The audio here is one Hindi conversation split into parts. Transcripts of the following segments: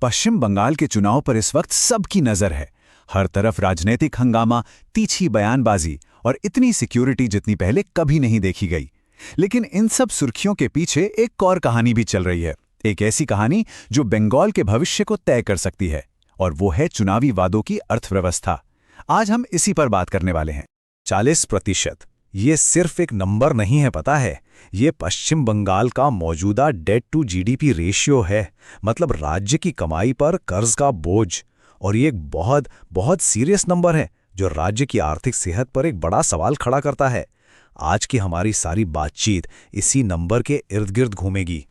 पश्चिम बंगाल के चुनाव पर इस वक्त सबकी नजर है। हर तरफ राजनीतिक हंगामा, तीखी बयानबाजी और इतनी सिक्योरिटी जितनी पहले कभी नहीं देखी गई। लेकिन इन सब सुर्खियों के पीछे एक और कहानी भी चल रही है। एक ऐसी कहानी जो बंगाल के भविष्य को तय कर सकती है, और वो है चुनावी वादों की अर्थव्यवस्था। आज हम इसी पर बात करने वाले हैं। 40%। ये सिर्फ एक नंबर नहीं है, पता है, ये पश्चिम बंगाल का मौजूदा डेट टू जीडीपी रेशियो है, मतलब राज्य की कमाई पर कर्ज का बोझ। और ये एक बहुत बहुत सीरियस नंबर है जो राज्य की आर्थिक सेहत पर एक बड़ा सवाल खड़ा करता है। आज की हमारी सारी बातचीत इसी नंबर के इर्द गिर्द घूमेगी।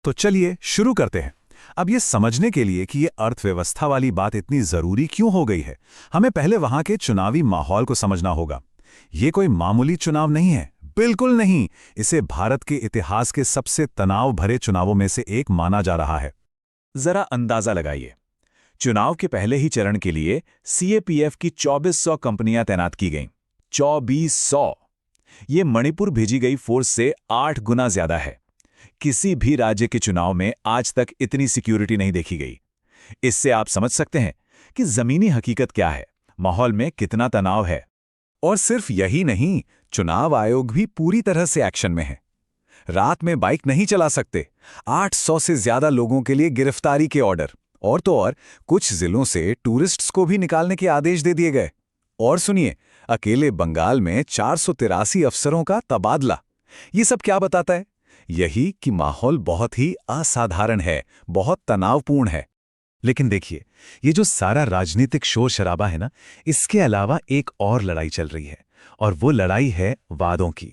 तो चलिए शुरू करते हैं। अब ये समझने के लिए कि ये अर्थव्यवस्था वाली बात इतनी जरूरी क्यों हो गई है, हमें पहले वहां के चुनावी माहौल को समझना होगा। ये कोई मामूली चुनाव नहीं है, बिल्कुल नहीं। इसे भारत के इतिहास के सबसे तनाव भरे चुनावों में से एक माना जा रहा है। जरा अंदाजा लगाइए, चुनाव के पहले ही चरण के लिए सीएपीएफ की 2400 कंपनियां तैनात की गईं। 2400। ये मणिपुर भेजी गई फोर्स से 8 गुना ज्यादा है। किसी भी राज्य के चुनाव में आज तक इतनी सिक्योरिटी नहीं देखी गई। इससे आप समझ सकते हैं कि जमीनी हकीकत क्या है, माहौल में कितना तनाव है। और सिर्फ यही नहीं, चुनाव आयोग भी पूरी तरह से एक्शन में है। रात में बाइक नहीं चला सकते। 800 से ज्यादा लोगों के लिए गिरफ्तारी के ऑर्डर, और तो और कुछ जिलों से टूरिस्ट्स को भी निकालने के आदेश दे दिए गए। और सुनिए, अकेले बंगाल में 483 अफसरों का तबादला। ये सब क्या बताता है? यही कि माहौल बहुत ही असाधारण है, बहुत तनावपूर्ण है। लेकिन देखिए, ये जो सारा राजनीतिक शोर शराबा है ना, इसके अलावा एक और लड़ाई चल रही है, और वो लड़ाई है वादों की।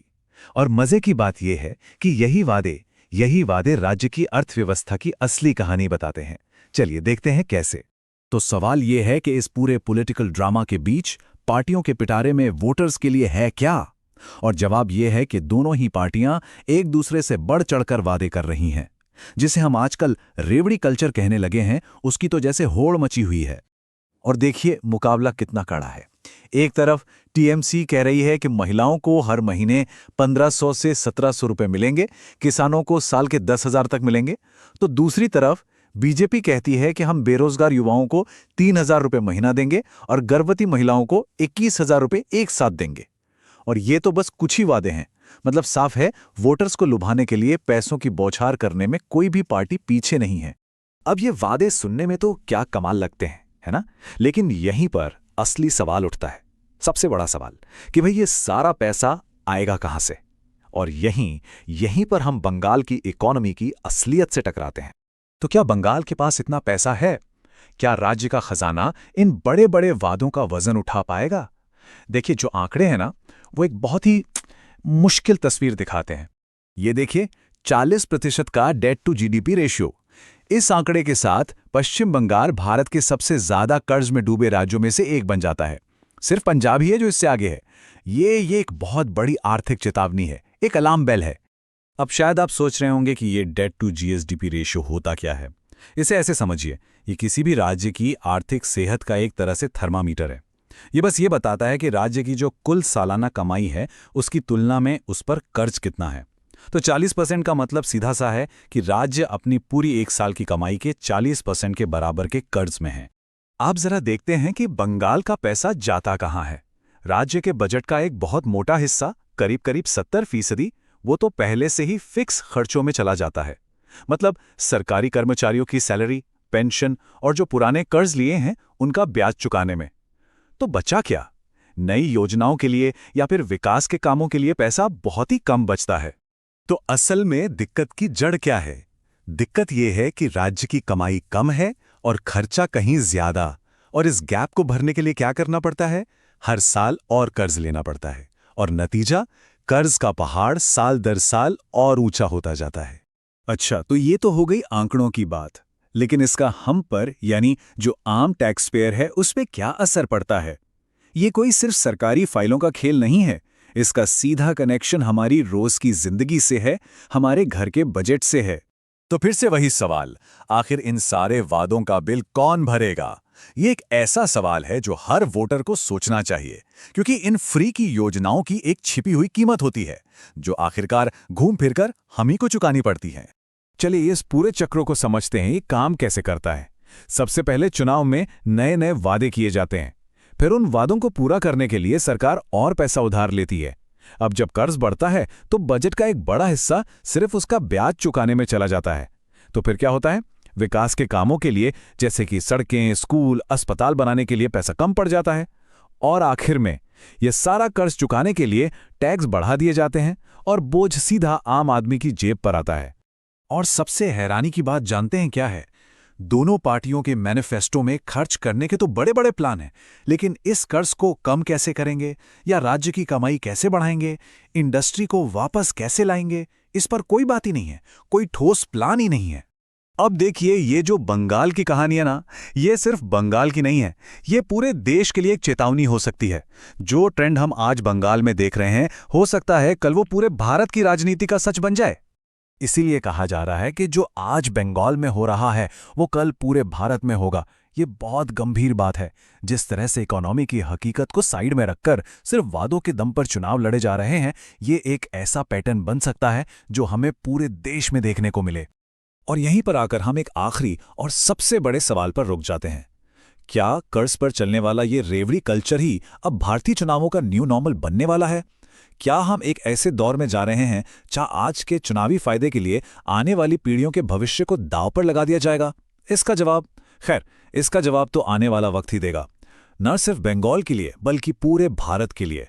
और मजे की बात यह है कि यही वादे राज्य की अर्थव्यवस्था की असली कहानी बताते हैं। चलिए देखते हैं कैसे। तो सवाल ये है कि इस पूरे पॉलिटिकल ड्रामा के बीच पार्टियों के पिटारे में वोटर्स के लिए है क्या? और जवाब यह है कि दोनों ही पार्टियां एक दूसरे से बढ़ चढ़कर वादे कर रही हैं। जिसे हम आजकल रेवड़ी कल्चर कहने लगे हैं, उसकी तो जैसे होड़ मची हुई है। और देखिए मुकाबला कितना कड़ा है। एक तरफ टीएमसी कह रही है कि महिलाओं को हर महीने 1500 से 1700 रुपए मिलेंगे, किसानों को साल के 10,000 तक मिलेंगे। तो दूसरी तरफ बीजेपी कहती है कि हम बेरोजगार युवाओं को 3000 रुपए महीना देंगे और गर्भवती महिलाओं को 21,000 रुपए एक साथ देंगे। और ये तो बस कुछ ही वादे हैं। मतलब साफ है, वोटर्स को लुभाने के लिए पैसों की बौछार करने में कोई भी पार्टी पीछे नहीं है। अब ये वादे सुनने में तो क्या कमाल लगते हैं, है ना? लेकिन यहीं पर असली सवाल उठता है, सबसे बड़ा सवाल, कि भाई ये सारा पैसा आएगा कहां से? और यहीं पर हम बंगाल की इकोनॉमी की असलियत से टकराते हैं। तो क्या बंगाल के पास इतना पैसा है? क्या राज्य का खजाना इन बड़े बड़े वादों का वजन उठा पाएगा? देखिए, जो आंकड़े हैं ना, वो एक बहुत ही मुश्किल तस्वीर दिखाते हैं। ये देखिए, 40% का डेट टू जीडीपी रेशियो। इस आंकड़े के साथ पश्चिम बंगाल भारत के सबसे ज्यादा कर्ज में डूबे राज्यों में से एक बन जाता है। सिर्फ पंजाब ही है जो इससे आगे है। ये एक बहुत बड़ी आर्थिक चेतावनी है, एक अलार्म बेल है। अब शायद आप सोच रहे होंगे कि ये डेट टू जीएसडीपी रेशियो होता क्या है। इसे ऐसे समझिए, ये किसी भी राज्य की आर्थिक सेहत का एक तरह से थर्मामीटर है। ये बस ये बताता है कि राज्य की जो कुल सालाना कमाई है, उसकी तुलना में उस पर कर्ज कितना है। तो 40% का मतलब सीधा सा है कि राज्य अपनी पूरी एक साल की कमाई के 40% के बराबर के कर्ज में है। आप जरा देखते हैं कि बंगाल का पैसा जाता कहां है। राज्य के बजट का एक बहुत मोटा हिस्सा, करीब 70%, वो तो पहले से ही फिक्स खर्चों में चला जाता है। मतलब सरकारी कर्मचारियों की सैलरी, पेंशन और जो पुराने कर्ज लिए हैं उनका ब्याज चुकाने में। तो बचा क्या? नई योजनाओं के लिए या फिर विकास के कामों के लिए पैसा बहुत ही कम बचता है। तो असल में दिक्कत की जड़ क्या है? दिक्कत यह है कि राज्य की कमाई कम है और खर्चा कहीं ज्यादा। और इस गैप को भरने के लिए क्या करना पड़ता है? हर साल और कर्ज लेना पड़ता है। और नतीजा, कर्ज का पहाड़ साल दर साल और ऊंचा होता जाता है। अच्छा, तो ये तो हो गई आंकड़ों की बात। लेकिन इसका हम पर, यानी जो आम टैक्स पेयर है, उस पे क्या असर पड़ता है? ये कोई सिर्फ सरकारी फाइलों का खेल नहीं है। इसका सीधा कनेक्शन हमारी रोज की जिंदगी से है, हमारे घर के बजट से है। तो फिर से वही सवाल, आखिर इन सारे वादों का बिल कौन भरेगा? ये एक ऐसा सवाल है जो हर वोटर को सोचना चाहिए, क्योंकि इन फ्री की योजनाओं की एक छिपी हुई कीमत होती है, जो आखिरकार घूम फिरकर हम ही को चुकानी पड़ती है। चलिए इस पूरे चक्रों को समझते हैं, ये काम कैसे करता है। सबसे पहले चुनाव में नए नए वादे किए जाते हैं, फिर उन वादों को पूरा करने के लिए सरकार और पैसा उधार लेती है। अब जब कर्ज बढ़ता है तो बजट का एक बड़ा हिस्सा सिर्फ उसका ब्याज चुकाने में चला जाता है। तो फिर क्या होता है? विकास के कामों के लिए, जैसे कि सड़कें, स्कूल, अस्पताल बनाने के लिए पैसा कम पड़ जाता है। और आखिर में यह सारा कर्ज चुकाने के लिए टैक्स बढ़ा दिए जाते हैं और बोझ सीधा आम आदमी की जेब पर आता है। और सबसे हैरानी की बात जानते हैं क्या है? दोनों पार्टियों के मैनिफेस्टो में खर्च करने के तो बड़े बड़े प्लान हैं, लेकिन इस कर्ज को कम कैसे करेंगे या राज्य की कमाई कैसे बढ़ाएंगे, इंडस्ट्री को वापस कैसे लाएंगे, इस पर कोई बात ही नहीं है, कोई ठोस प्लान ही नहीं है। अब देखिए, ये जो बंगाल की कहानी है ना, ये सिर्फ बंगाल की नहीं है, ये पूरे देश के लिए एक चेतावनी हो सकती है। जो ट्रेंड हम आज बंगाल में देख रहे हैं, हो सकता है कल वो पूरे भारत की राजनीति का सच बन जाए। इसीलिए कहा जा रहा है कि जो आज बंगाल में हो रहा है वो कल पूरे भारत में होगा। ये बहुत गंभीर बात है। जिस तरह से इकोनॉमी की हकीकत को साइड में रखकर सिर्फ वादों के दम पर चुनाव लड़े जा रहे हैं, ये एक ऐसा पैटर्न बन सकता है जो हमें पूरे देश में देखने को मिले। और यहीं पर आकर हम एक आखिरी और सबसे बड़े सवाल पर रुक जाते हैं। क्या कर्ज पर चलने वाला ये रेवड़ी कल्चर ही अब भारतीय चुनावों का न्यू नॉर्मल बनने वाला है? क्या हम एक ऐसे दौर में जा रहे हैं जहां आज के चुनावी फायदे के लिए आने वाली पीढ़ियों के भविष्य को दांव पर लगा दिया जाएगा? इसका जवाब तो आने वाला वक्त ही देगा, न सिर्फ बंगाल के लिए बल्कि पूरे भारत के लिए।